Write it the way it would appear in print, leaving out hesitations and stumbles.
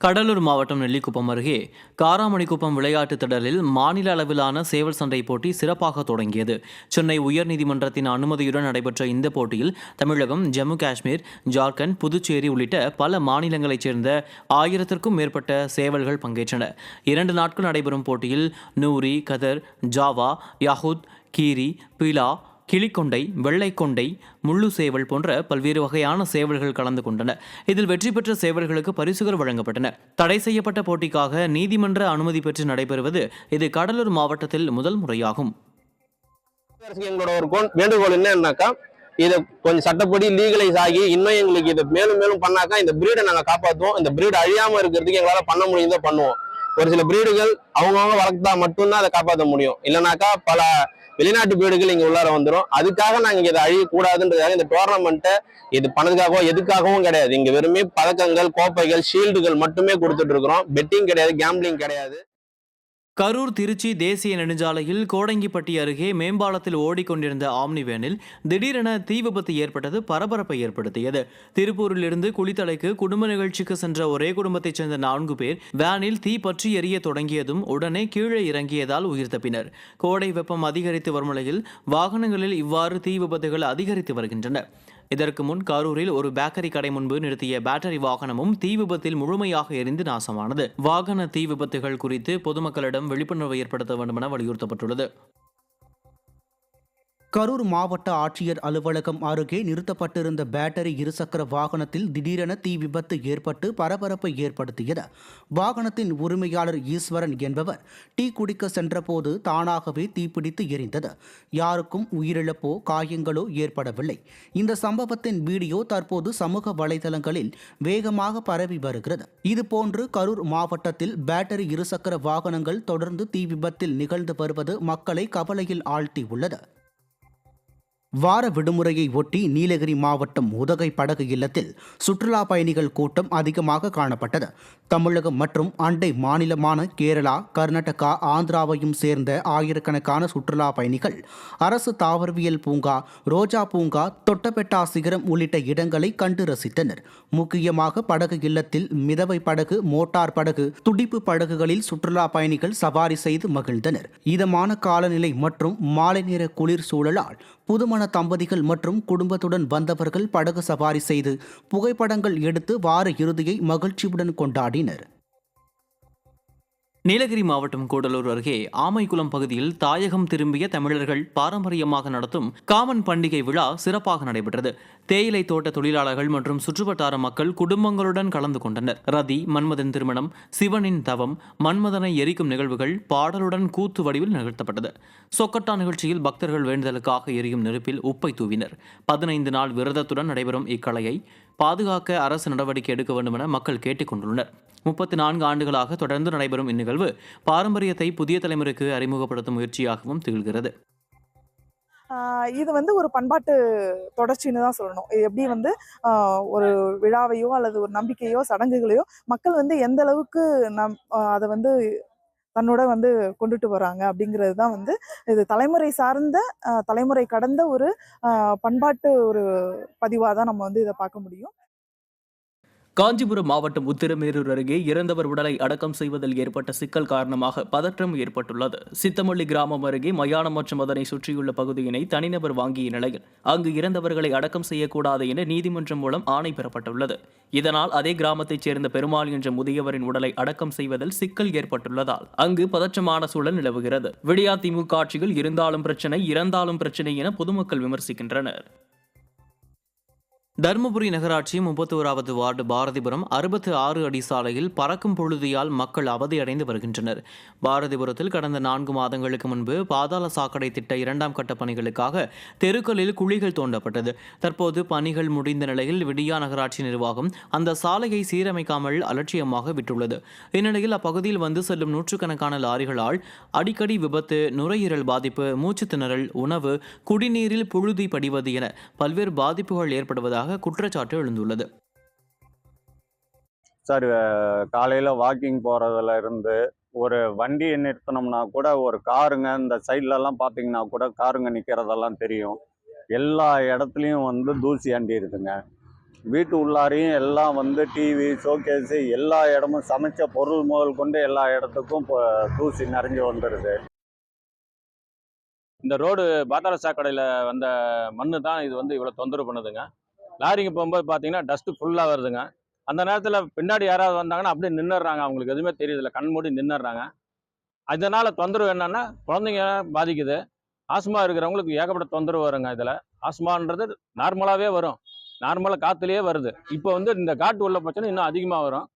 கடலூர் மாவட்டம் நெல்லிக்குப்பம் அருகே காராமணிக்குப்பம் விளையாட்டுத் திடலில் மாநில அளவிலான சேவல் சண்டை போட்டி சிறப்பாக தொடங்கியது. சென்னை உயர்நீதிமன்றத்தின் அனுமதியுடன் நடைபெற்ற இந்த போட்டியில் தமிழகம், ஜம்மு காஷ்மீர், ஜார்க்கண்ட், புதுச்சேரி உள்ளிட்ட பல மாநிலங்களைச் சேர்ந்த 1000க்கும் மேற்பட்ட சேவல்கள் பங்கேற்றன. 2 நாட்கள் நடைபெறும் போட்டியில் நூரி, கதர், ஜாவா, யாகூத், கீரி, பீலா, கிளிக்கொண்டை, வெள்ளைக்கொண்டை, முள்ளு சேவல் போன்ற பல்வேறு வகையான சேவல்கள் கலந்து கொண்டன. இதில் வெற்றி பெற்ற சேவல்களுக்கு பரிசுகள் வழங்கப்பட்டன. தடை செய்யப்பட்ட போட்டிக்காக நீதிமன்ற அனுமதி பெற்று நடைபெறுவது இது கடலூர் மாவட்டத்தில் முதல் முறையாகும். எங்களோட ஒரு வேண்டுகோள் என்னன்னாக்கா, இதை கொஞ்சம் சட்டப்படி லீகலைஸ் ஆகி இன்னும் எங்களுக்கு இதை மேலும் மேலும் பண்ணாக்கா இந்த பிரீடை நாங்கள் காப்பாற்றுவோம். இந்த பிரீடு அழியாம இருக்கிறதுக்கு எங்களால் பண்ண முடியுதோ பண்ணுவோம். ஒரு சில பிரீடுகள் அவங்கவுங்க வளர்த்தா மட்டும்தான் அதை காப்பாற்ற முடியும். இல்லைனாக்கா பல வெளிநாட்டு பிரீடுகள் இங்க உள்ளார வந்துடும். அதுக்காக நாங்க இதை அழியக்கூடாதுன்றதுக்காக இந்த டோர்னமெண்ட்டை இது பணத்துக்காகவோ எதுக்காகவும் கிடையாது. இங்க வெறுமே பதக்கங்கள், கோப்பைகள், ஷீல்டுகள் மட்டுமே கொடுத்துட்டு இருக்கிறோம். பெட்டிங் கிடையாது, கேம்பிளிங் கிடையாது. கரூர் திருச்சி தேசிய நெடுஞ்சாலையில் கோடங்கிப்பட்டி அருகே மேம்பாலத்தில் ஓடிக்கொண்டிருந்த ஆம்னி வேனில் திடீரென தீ விபத்து ஏற்பட்டது பரபரப்பை ஏற்படுத்தியது. திருப்பூரிலிருந்து குளித்தலைக்கு குடும்ப நிகழ்ச்சிக்கு சென்ற ஒரே குடும்பத்தைச் சேர்ந்த 4 பேர் வேனில் தீ பற்றி எரிய தொடங்கியதும் உடனே கீழே இறங்கியதால் உயிர் தப்பினர். கோடை வெப்பம் அதிகரித்து வரும் நிலையில் வாகனங்களில் இவ்வாறு தீ விபத்துகள் அதிகரித்து வருகின்றன. இதற்கு முன் கரூரில் ஒரு பேக்கரி கடை முன்பு நிறுத்திய பேட்டரி வாகனமும் தீ விபத்தில் முழுமையாக எரிந்து நாசமானது. வாகன தீ விபத்துகள் குறித்து பொதுமக்களிடம் விழிப்புணர்வு ஏற்படுத்த வேண்டும் என வலியுறுத்தப்பட்டுள்ளது. கரூர் மாவட்ட ஆட்சியர் அலுவலகம் அருகே நிறுத்தப்பட்டிருந்த பேட்டரி இருசக்கர வாகனத்தில் திடீரென தீ விபத்து ஏற்பட்டு பரபரப்பை ஏற்படுத்தியது. வாகனத்தின் உரிமையாளர் ஈஸ்வரன் என்பவர் டீ குடிக்க சென்றபோது தானாகவே தீப்பிடித்து எரிந்தது. யாருக்கும் உயிரிழப்போ காயங்களோ ஏற்படவில்லை. இந்த சம்பவத்தின் வீடியோ தற்போது சமூக வலைதளங்களில் வேகமாக பரவி வருகிறது. இதுபோன்று கரூர் மாவட்டத்தில் பேட்டரி இருசக்கர வாகனங்கள் தொடர்ந்து தீ விபத்தில் நிகழ்ந்து வருவது மக்களை கவலையில் ஆழ்த்தியுள்ளது. வார விடுமுறையை ஒட்டி நீலகிரி மாவட்டம் உதகை படகு இல்லத்தில் சுற்றுலா பயணிகள் கூட்டம் அதிகமாக காணப்பட்டது. தமிழகம் மற்றும் அண்டை மாநிலமான கேரளா, கர்நாடகா, ஆந்திராவையும் சேர்ந்த ஆயிரக்கணக்கான சுற்றுலா பயணிகள் அரசு தாவரவியல் பூங்கா, ரோஜா பூங்கா, தொட்டபெட்டா சிகரம் உள்ளிட்ட இடங்களை கண்டு ரசித்தனர். முக்கியமாக படகு இல்லத்தில் மிதவை படகு, மோட்டார் படகு, துடிப்பு படகுகளில் சுற்றுலா பயணிகள் சவாரி செய்து மகிழ்ந்தனர். இதமான காலநிலை மற்றும் மாலை நேர குளிர் சூழலால் புதுமண தம்பதிகள் மற்றும் குடும்பத்துடன் வந்தவர்கள் படகு சவாரி செய்து புகைப்படங்கள் எடுத்து வார இறுதியை மகிழ்ச்சியுடன் கொண்டாடினர். நீலகிரி மாவட்டம் கூடலூர் அருகே ஆமைக்குளம் பகுதியில் தாயகம் திரும்பிய தமிழர்கள் பாரம்பரியமாக நடத்தும் காமன் பண்டிகை விழா சிறப்பாக நடைபெற்றது. தேயிலை தோட்ட தொழிலாளர்கள் மற்றும் சுற்றுவட்டார மக்கள் குடும்பங்களுடன் கலந்து கொண்டனர். ரதி, மன்மதன் திருமணம், சிவனின் தவம், மன்மதனை எரிக்கும் நிகழ்வுகள் பாடலுடன் கூத்து வடிவில் நிகழ்த்தப்பட்டது. சொக்கட்டா நிகழ்ச்சியில் பக்தர்கள் வேண்டுதலுக்காக எரியும் நெருப்பில் உப்பை தூவினர். 15 நாள் விரதத்துடன் நடைபெறும் இக்கலையை பாதுகாக்க அரசு நடவடிக்கை எடுக்க வேண்டும் என மக்கள் கேட்டுக் கொண்டுள்ளனர். 34 ஆண்டுகளாக தொடர்ந்து நடைபெறும் இந்நிகழ்வு பாரம்பரியத்தை புதிய தலைமுறைக்கு அறிமுகப்படுத்தும் முயற்சியாகவும் திகழ்கிறது. இது ஒரு பண்பாட்டு தொடர்ச்சின்னு தான் சொல்லணும். இது எப்படி ஒரு விழாவையோ அல்லது ஒரு நம்பிக்கையோ சடங்குகளையோ மக்கள் எந்த அளவுக்கு அதை தன்னோட கொண்டுட்டு வராங்க அப்படிங்கிறது தான் இது தலைமுறை சார்ந்த தலைமுறை கடந்த ஒரு பண்பாட்டு ஒரு பதிவாக தான் நம்ம இதை பார்க்க முடியும். காஞ்சிபுரம் மாவட்டம் உத்திரமேரூர் அருகே இறந்தவர் உடலை அடக்கம் செய்வதில் ஏற்பட்ட சிக்கல் காரணமாக பதற்றம் ஏற்பட்டுள்ளது. சித்தமல்லி கிராமம் அருகே மயானம் மற்றும் அதனை சுற்றியுள்ள பகுதியினை தனிநபர் வாங்கிய நிலையில் அங்கு இறந்தவர்களை அடக்கம் செய்யக்கூடாது என நீதிமன்றம் மூலம் ஆணை பெறப்பட்டுள்ளது. இதனால் அதே கிராமத்தைச் சேர்ந்த பெருமாள் என்ற முதியவரின் உடலை அடக்கம் செய்வதில் சிக்கல் ஏற்பட்டுள்ளதால் அங்கு பதற்றமான சூழல் நிலவுகிறது. விடியா திமுக ஆட்சிகள் இருந்தாலும் பிரச்சனை, இறந்தாலும் பிரச்சனை என பொதுமக்கள் விமர்சிக்கின்றனர். தருமபுரி நகராட்சி 31வது வார்டு பாரதிபுரம் 66 அடி சாலையில் பறக்கும் புழுதியால் மக்கள் அவதியடைந்து வருகின்றனர். பாரதிபுரத்தில் கடந்த 4 மாதங்களுக்கு முன்பு பாதாள சாக்கடை திட்ட 2ஆம் கட்ட பணிகளுக்காக தெருக்களில் குழிகள் தோண்டப்பட்டது. தற்போது பணிகள் முடிந்த நிலையில் விடியா நகராட்சி நிர்வாகம் அந்த சாலையை சீரமைக்காமல் அலட்சியமாக விட்டுள்ளது. இந்நிலையில் அப்பகுதியில் வந்து செல்லும் நூற்றுக்கணக்கான லாரிகளால் அடிக்கடி விபத்து, நுரையீரல் பாதிப்பு, மூச்சு திணறல், உணவு, குடிநீரில் புழுதி படிவது என பல்வேறு பாதிப்புகள் ஏற்படுவதாக குற்றச்சாட்டு எழுந்துள்ளது. சார், காலையில் வாக்கிங் போகிறதுல இருந்து ஒரு வண்டியை நிறுத்தினோம்னா கூட ஒரு காருங்க இந்த சைட்லலாம் பார்த்தீங்கன்னா கூட காருங்க நிற்கிறதெல்லாம் தெரியும். எல்லா இடத்துலையும் தூசி அண்டி இருக்குங்க. வீட்டு உள்ளாரையும் எல்லாம் வந்து டிவி ஷோகேஸு எல்லா இடமும் சமைச்ச பொருள் முதல் கொண்டு எல்லா இடத்துக்கும் இப்போ தூசி நிறைஞ்சு வந்துடுது. இந்த ரோடு பாதாள சாக்கடையில் வந்த மண்ணு தான் இது வந்து இவ்வளோ தொந்தரவு பண்ணுதுங்க. லாரிங்க போகும்போது பார்த்தீங்கன்னா டஸ்ட்டு ஃபுல்லாக வருதுங்க. அந்த நேரத்தில் பின்னாடி யாராவது வந்தாங்கன்னா அப்படியே நின்னுடுறாங்க. அவங்களுக்கு எதுவுமே தெரியுதில்ல, கண் மூடி நின்னுடுறாங்க. அதனால் தொந்தரவு என்னன்னா குழந்தைங்க பாதிக்குது. ஆஸ்மா இருக்கிறவங்களுக்கு ஏகப்பட்ட தொந்தரவு வருங்க. இதில் ஆஸ்மான்றது நார்மலாகவே வரும், நார்மலாக காற்றுலேயே வருது. இப்போ வந்து இந்த காட்டு உள்ள பிரச்சனை இன்னும் அதிகமாக வரும்.